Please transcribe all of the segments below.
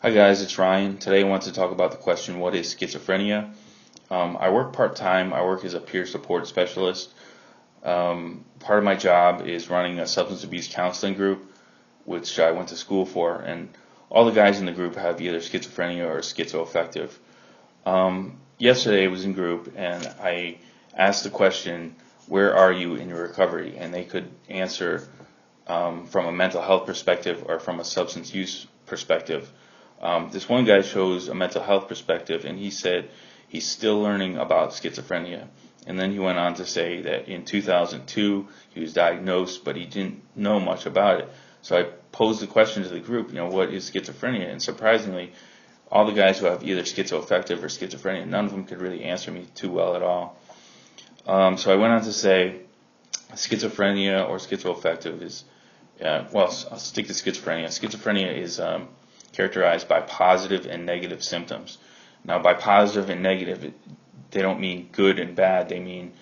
Hi guys, it's Ryan. Today I want to talk about the question, what is schizophrenia? I work part-time. I work as a peer support specialist. Part of my job is running a substance abuse counseling group, which I went to school for, and all the guys in the group have either schizophrenia or schizoaffective. Yesterday I was in group and I asked the question, where are you in your recovery? And they could answer from a mental health perspective or from a substance use perspective. This one guy chose a mental health perspective, and he said he's still learning about schizophrenia. And then he went on to say that in 2002 he was diagnosed, but he didn't know much about it. So I posed the question to the group, what is schizophrenia? And surprisingly, all the guys who have either schizoaffective or schizophrenia, none of them could really answer me too well at all. So I went on to say schizophrenia or schizoaffective is, I'll stick to schizophrenia. Schizophrenia is characterized by positive and negative symptoms. Now, by positive and negative, they don't mean good and bad. They mean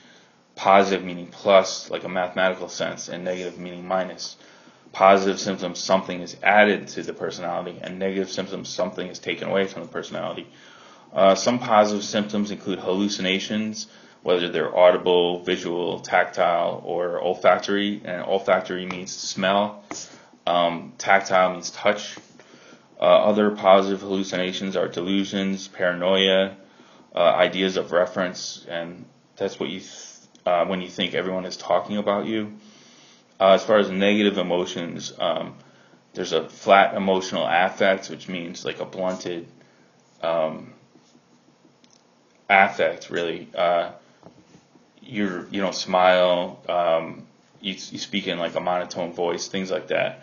positive meaning plus, like a mathematical sense, and negative meaning minus. Positive symptoms, something is added to the personality, and negative symptoms, something is taken away from the personality. Some positive symptoms include hallucinations, whether they're audible, visual, tactile, or olfactory. And olfactory means smell. Tactile means touch. Other positive hallucinations are delusions, paranoia, ideas of reference, and that's what you when you think everyone is talking about you. As far as negative emotions, there's a flat emotional affect, which means like a blunted affect, really. You don't smile, you speak in like a monotone voice, things like that.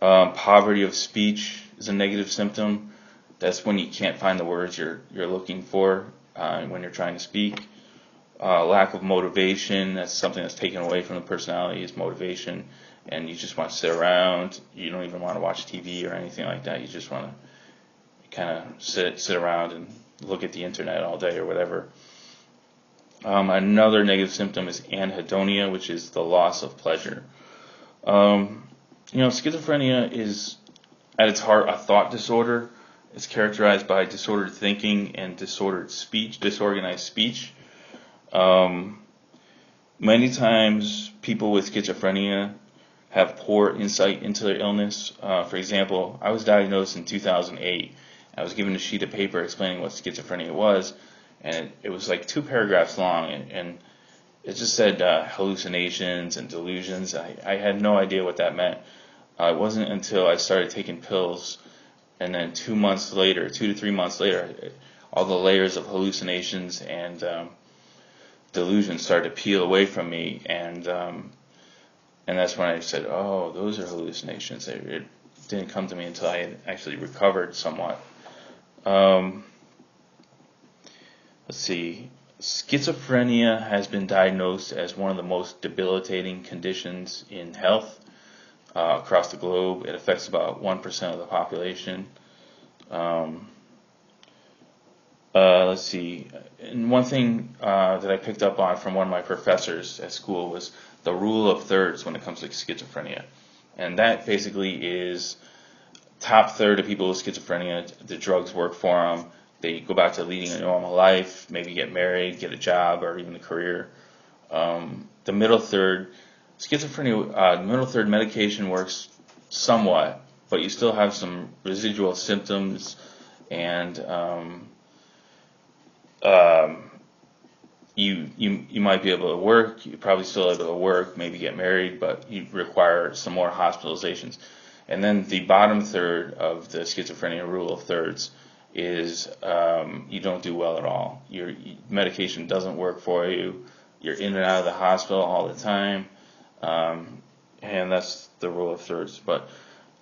Poverty of speech is a negative symptom. That's when you can't find the words you're looking for when you're trying to speak. Lack of motivation, that's something that's taken away from the personality, is motivation, and you just want to sit around. You don't even want to watch TV or anything like that. You just want to kind of sit around and look at the internet all day or whatever. Another negative symptom is anhedonia, which is the loss of pleasure. Schizophrenia is at its heart a thought disorder. It's characterized by disordered thinking and disorganized speech. Many times people with schizophrenia have poor insight into their illness. For example, I was diagnosed in 2008. I was given a sheet of paper explaining what schizophrenia was, and it was like 2 paragraphs long, and it just said hallucinations and delusions. I had no idea what that meant. It wasn't until I started taking pills, and then 2 to 3 months later, all the layers of hallucinations and delusions started to peel away from me, and that's when I said, oh, those are hallucinations. It didn't come to me until I had actually recovered somewhat. Let's see. Schizophrenia has been diagnosed as one of the most debilitating conditions in health across the globe. It affects about 1% of the population. Let's see. And one thing that I picked up on from one of my professors at school was the rule of thirds when it comes to schizophrenia. And that basically is top third of people with schizophrenia, the drugs work for them. They go back to leading a normal life, maybe get married, get a job, or even a career. The middle third, schizophrenia, middle third medication works somewhat, but you still have some residual symptoms, and you might be able to work. You're probably still able to work, maybe get married, but you require some more hospitalizations. And then the bottom third of the schizophrenia rule of thirds is you don't do well at all. Your medication doesn't work for you. You're in and out of the hospital all the time, and that's the rule of thirds. But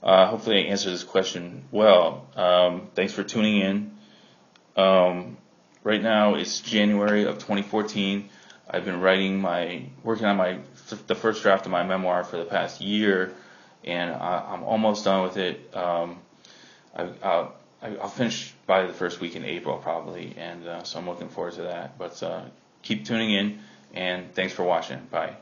hopefully I answered this question well. Thanks for tuning in. Right now it's January of 2014. I've been working on the first draft of my memoir for the past year, and I'm almost done with it. I'll finish by the first week in April probably, and so I'm looking forward to that. But keep tuning in, and thanks for watching. Bye.